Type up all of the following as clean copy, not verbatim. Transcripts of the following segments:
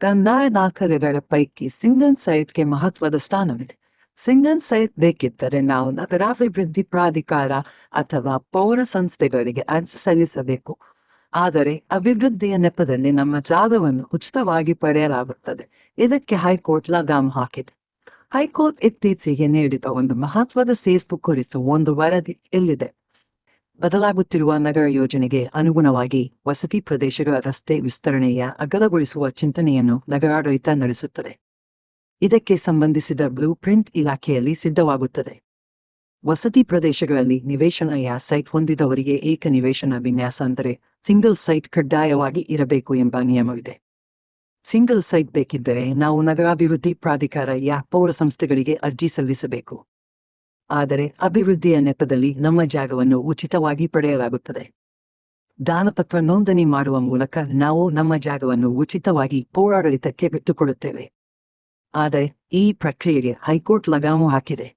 ಕಂದಾಯ ದಾಖಲೆಗಳ ಪೈಕಿ ಸಿಂಗಲ್ ಸೈಟ್ಗೆ ಮಹತ್ವದ ಸ್ಥಾನವಿದೆ. ಸಿಂಗಲ್ ಸೈಟ್ ಬೇಕಿದ್ದರೆ ನಾವು ನಗರಾಭಿವೃದ್ಧಿ ಪ್ರಾಧಿಕಾರ ಅಥವಾ ಪೌರ ಸಂಸ್ಥೆಗಳಿಗೆ ಅರ್ಜಿ ಸಲ್ಲಿಸಬೇಕು. ಆದರೆ ಅಭಿವೃದ್ಧಿಯ ನೆಪದಲ್ಲಿ ನಮ್ಮ ಜಾಗವನ್ನು ಉಚಿತವಾಗಿ ಪಡೆಯಲಾಗುತ್ತದೆ. ಇದಕ್ಕೆ ಹೈಕೋರ್ಟ್ ಲಗಾಮ್ ಹಾಕಿದೆ. ಹೈಕೋರ್ಟ್ ಇತ್ತೀಚೆಗೆ ನೀಡಿದ ಒಂದು ಮಹತ್ವದ ತೀರ್ಪು ಕುರಿತು ಒಂದು ವರದಿ ಇಲ್ಲಿದೆ. ಬದಲಾಗುತ್ತಿರುವ ನಗರ ಯೋಜನೆಗೆ ಅನುಗುಣವಾಗಿ ವಸತಿ ಪ್ರದೇಶಗಳ ರಸ್ತೆ ವಿಸ್ತರಣೆಯ ಅಗಲಗೊಳಿಸುವ ಚಿಂತನೆಯನ್ನು ನಗರಾಡಳಿತ ನಡೆಸುತ್ತದೆ. ಇದಕ್ಕೆ ಸಂಬಂಧಿಸಿದ ಬ್ಲೂ ಪ್ರಿಂಟ್ ಇಲಾಖೆಯಲ್ಲಿ ಸಿದ್ಧವಾಗುತ್ತದೆ. ವಸತಿ ಪ್ರದೇಶಗಳಲ್ಲಿ ನಿವೇಶನ ಸೈಟ್ ಹೊಂದಿದವರಿಗೆ ಏಕ ನಿವೇಶನ ವಿನ್ಯಾಸ ಅಂದರೆ ಸಿಂಗಲ್ ಸೈಟ್ ಕಡ್ಡಾಯವಾಗಿ ಇರಬೇಕು ಎಂಬ ನಿಯಮವಿದೆ. ಸಿಂಗಲ್ ಸೈಟ್ ಬೇಕಿದ್ದರೆ ನಾವು ನಗರಾಭಿವೃದ್ಧಿ ಪ್ರಾಧಿಕಾರ ಪೌರ ಸಂಸ್ಥೆಗಳಿಗೆ ಅರ್ಜಿ ಸಲ್ಲಿಸಬೇಕು. ಆದರೆ ಅಭಿವೃದ್ಧಿಯ ನೆಪದಲ್ಲಿ ನಮ್ಮ ಜಾಗವನ್ನು ಉಚಿತವಾಗಿ ಪಡೆಯಲಾಗುತ್ತದೆ. ದಾನಪತ್ರ ನೋಂದಣಿ ಮಾಡುವ ಮೂಲಕ ನಾವು ನಮ್ಮ ಜಾಗವನ್ನು ಉಚಿತವಾಗಿ ಪೌರಾಡಳಿತಕ್ಕೆ ಬಿಟ್ಟುಕೊಡುತ್ತೇವೆ. ಆದರೆ ಈ ಪ್ರಕ್ರಿಯೆಗೆ ಹೈಕೋರ್ಟ್ ಲಗಾಮು ಹಾಕಿದೆ.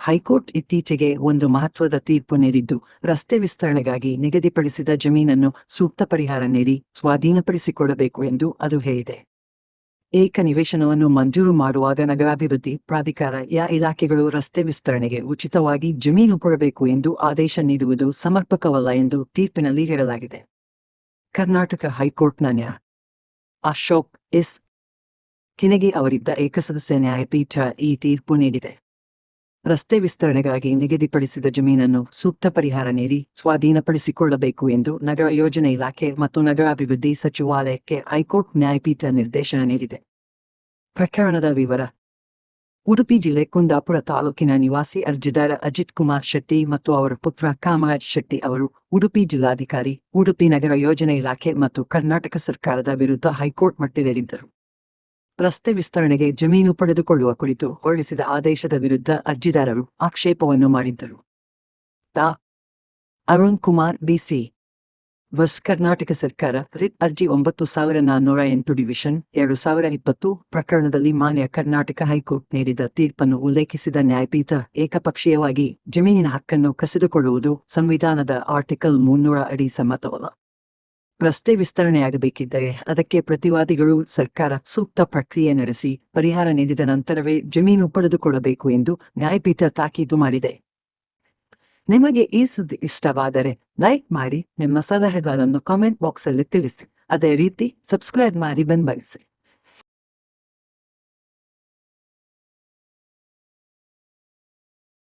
ಹೈಕೋರ್ಟ್ ಇತ್ತೀಚೆಗೆ ಒಂದು ಮಹತ್ವದ ತೀರ್ಪು ನೀಡಿದ್ದು, ರಸ್ತೆ ವಿಸ್ತರಣೆಗಾಗಿ ನಿಗದಿಪಡಿಸಿದ ಜಮೀನನ್ನು ಸೂಕ್ತ ಪರಿಹಾರ ನೀಡಿ ಸ್ವಾಧೀನಪಡಿಸಿಕೊಳ್ಳಬೇಕು ಎಂದು ಅದು ಹೇಳಿದೆ. ಏಕ ನಿವೇಶನವನ್ನು ಮಂಜೂರು ಮಾಡುವಾಗ ನಗರಾಭಿವೃದ್ಧಿ ಪ್ರಾಧಿಕಾರ ಇಲಾಖೆಗಳು ರಸ್ತೆ ವಿಸ್ತರಣೆಗೆ ಉಚಿತವಾಗಿ ಜಮೀನು ಕೊಡಬೇಕು ಎಂದು ಆದೇಶ ನೀಡುವುದು ಸಮರ್ಪಕವಲ್ಲ ಎಂದು ತೀರ್ಪಿನಲ್ಲಿ ಹೇಳಲಾಗಿದೆ. ಕರ್ನಾಟಕ ಹೈಕೋರ್ಟ್ನ ನ್ಯಾ. ಅಶೋಕ್ ಎಸ್. ಕಿನಗಿ ಅವರಿದ್ದ ಏಕಸದಸ್ಯ ನ್ಯಾಯಪೀಠ ಈ ತೀರ್ಪು ನೀಡಿದೆ. ರಸ್ತೆ ವಿಸ್ತರಣೆಗಾಗಿ ನಿಗದಿಪಡಿಸಿದ ಜಮೀನನ್ನು ಸೂಕ್ತ ಪರಿಹಾರ ನೀಡಿ ಸ್ವಾಧೀನಪಡಿಸಿಕೊಳ್ಳಬೇಕು ಎಂದು ನಗರ ಯೋಜನೆ ಇಲಾಖೆ ಮತ್ತು ನಗರಾಭಿವೃದ್ಧಿ ಸಚಿವಾಲಯಕ್ಕೆ ಹೈಕೋರ್ಟ್ ನ್ಯಾಯಪೀಠ ನಿರ್ದೇಶನ ನೀಡಿದೆ. ಪ್ರಕರಣದ ವಿವರ: ಉಡುಪಿ ಜಿಲ್ಲೆ ಕುಂದಾಪುರ ತಾಲೂಕಿನ ನಿವಾಸಿ ಅರ್ಜಿದಾರ ಅಜಿತ್ ಕುಮಾರ್ ಶೆಟ್ಟಿ ಮತ್ತು ಅವರ ಪುತ್ರ ಕಾಮರಾಜ್ ಶೆಟ್ಟಿ ಅವರು ಉಡುಪಿ ಜಿಲ್ಲಾಧಿಕಾರಿ, ಉಡುಪಿ ನಗರ ಯೋಜನೆ ಇಲಾಖೆ ಮತ್ತು ಕರ್ನಾಟಕ ಸರ್ಕಾರದ ವಿರುದ್ಧ ಹೈಕೋರ್ಟ್ ಮೆಟ್ಟಿಲೇರಿದ್ದರು. ರಸ್ತೆ ವಿಸ್ತರಣೆಗೆ ಜಮೀನು ಪಡೆದುಕೊಳ್ಳುವ ಕುರಿತು ಹೊರಡಿಸಿದ ಆದೇಶದ ವಿರುದ್ಧ ಅರ್ಜಿದಾರರು ಆಕ್ಷೇಪವನ್ನು ಮಾಡಿದ್ದರು. ಅರುಣ್ ಕುಮಾರ್ ಬಿಸಿ ವರ್ಸ್ ಕರ್ನಾಟಕ ಸರ್ಕಾರ ರಿಟ್ ಅರ್ಜಿ 9408 ಡಿವಿಷನ್ 2020 ಪ್ರಕರಣದಲ್ಲಿ ಮಾನ್ಯ ಕರ್ನಾಟಕ ಹೈಕೋರ್ಟ್ ನೀಡಿದ ತೀರ್ಪನ್ನು ಉಲ್ಲೇಖಿಸಿದ ನ್ಯಾಯಪೀಠ ಏಕಪಕ್ಷೀಯವಾಗಿ ಜಮೀನಿನ ಹಕ್ಕನ್ನು ಕಸಿದುಕೊಳ್ಳುವುದು ಸಂವಿಧಾನದ ಆರ್ಟಿಕಲ್ 300 ಅಡಿ ಸಮ್ಮತವಲ್ಲ. ರಸ್ತೆ ವಿಸ್ತರಣೆಯಾಗಬೇಕಿದ್ದರೆ ಅದಕ್ಕೆ ಪ್ರತಿವಾದಿಗಳು ಸರ್ಕಾರ ಸೂಕ್ತ ಪ್ರಕ್ರಿಯೆ ನಡೆಸಿ ಪರಿಹಾರ ನೀಡಿದ ನಂತರವೇ ಜಮೀನು ಪಡೆದುಕೊಳ್ಳಬೇಕು ಎಂದು ನ್ಯಾಯಪೀಠ ತಾಕೀತು ಮಾಡಿದೆ. ನಿಮಗೆ ಈ ಸುದ್ದಿ ಇಷ್ಟವಾದರೆ ಲೈಕ್ ಮಾಡಿ, ನಿಮ್ಮ ಸಲಹೆಗಳನ್ನು ಕಾಮೆಂಟ್ ಬಾಕ್ಸಲ್ಲಿ ತಿಳಿಸಿ. ಅದೇ ರೀತಿ ಸಬ್ಸ್ಕ್ರೈಬ್ ಮಾಡಿ ಬೆಂಬಲಿಸಿ.